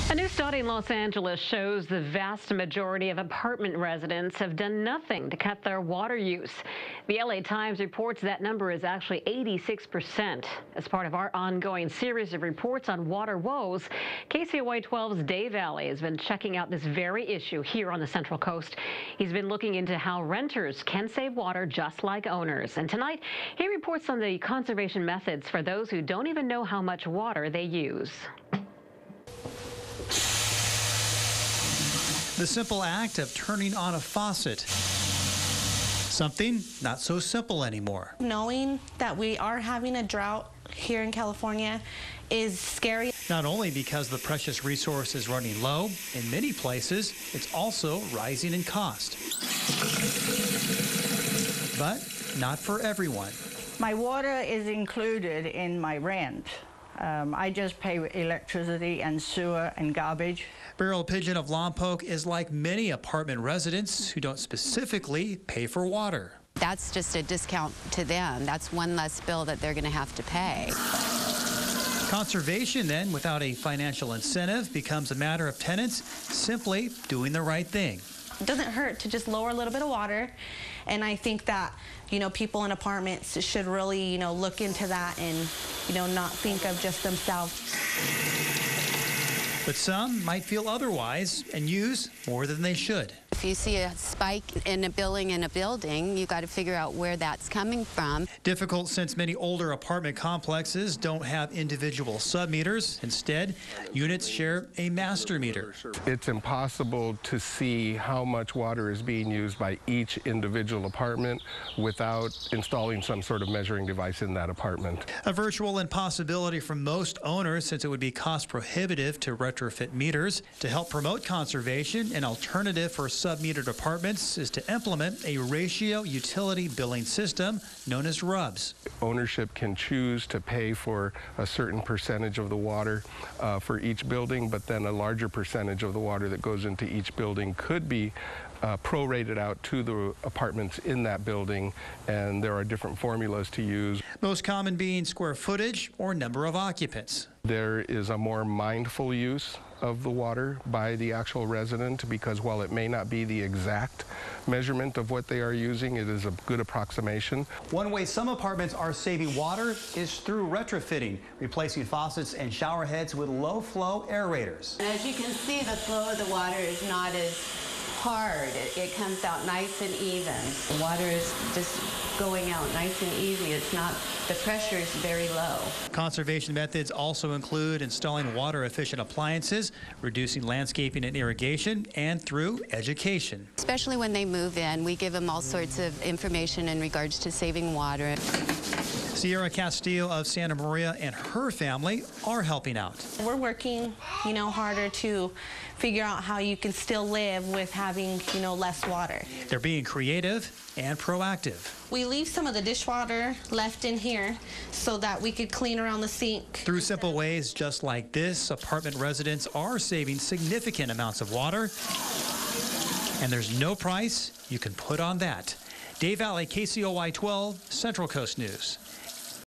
A new study in Los Angeles shows the vast majority of apartment residents have done nothing to cut their water use. The LA Times reports that number is actually 86%. As part of our ongoing series of reports on water woes, KCOY 12's Dave Alley has been checking out this very issue here on the Central Coast. He's been looking into how renters can save water just like owners. And tonight, he reports on the conservation methods for those who don't even know how much water they use. The simple act of turning on a faucet. Something not so simple anymore. Knowing that we are having a drought here in California is scary. Not only because the precious resource is running low, in many places, it's also rising in cost. But not for everyone. My water is included in my rent. I just pay electricity and sewer and garbage. Beryl Pigeon of Lompoc is like many apartment residents who don't specifically pay for water. That's just a discount to them. That's one less bill that they're going to have to pay. Conservation, then, without a financial incentive, becomes a matter of tenants simply doing the right thing. It doesn't hurt to just lower a little bit of water, and I think that, people in apartments should really, look into that and, not think of just themselves. But some might feel otherwise and use more than they should. If you see a spike in a billing in a building, you got to figure out where that's coming from. Difficult since many older apartment complexes don't have individual sub-meters. Instead, units share a master meter. It's impossible to see how much water is being used by each individual apartment without installing some sort of measuring device in that apartment. A virtual impossibility for most owners since it would be cost prohibitive to retrofit meters. To help promote conservation, an alternative for sub-metered apartments is to implement a ratio utility billing system known as RUBS. Ownership can choose to pay for a certain percentage of the water for each building, but then a larger percentage of the water that goes into each building could be prorated out to the apartments in that building, and there are different formulas to use. Most common being square footage or number of occupants. There is a more mindful use of the water by the actual resident, because while it may not be the exact measurement of what they are using, it is a good approximation. One way some apartments are saving water is through retrofitting, replacing faucets and shower heads with low-flow aerators. As you can see, the flow of the water is not as hard. It comes out nice and even. The water is just going out nice and easy. It's not, the pressure is very low. Conservation methods also include installing water-efficient appliances, reducing landscaping and irrigation, and through education. Especially when they move in, we give them all sorts of information in regards to saving water. Sierra Castillo of Santa Maria and her family are helping out. We're working, harder to figure out how you can still live with having, less water. They're being creative and proactive. We leave some of the dishwater left in here so that we could clean around the sink. Through simple ways just like this, apartment residents are saving significant amounts of water, and there's no price you can put on that. Dave Alley, KCOY 12, Central Coast News.